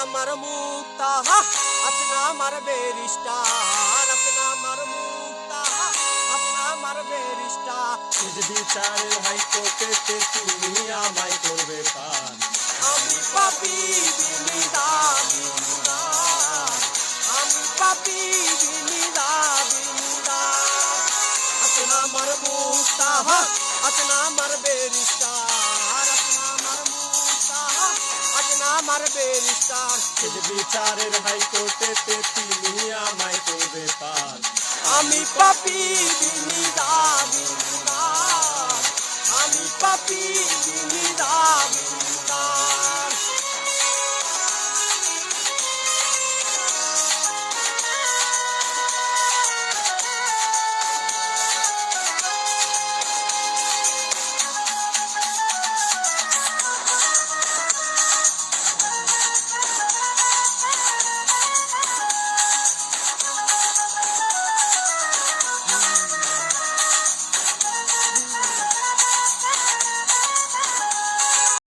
আমার মুক্তা আছে না আমার বেরিস্টার আছে না আমার মুক্তা আছে না আমার বেরিস্টার বিচারের হাইকোর্টেতে তুমি আমায় করবে পান আমি পাপী বিনিদার আমি পাপী বিনিদার আছে না আমার মুক্তা আছে না আমার বেরিস্টার আছে না আমার মুক্তা আছে না আমার বেরিস্টার বিচারের হাইকোর্টেতে তুমি আমায় করবে পান আমি পাপী বিনিদার আমি পাপী বিনিদার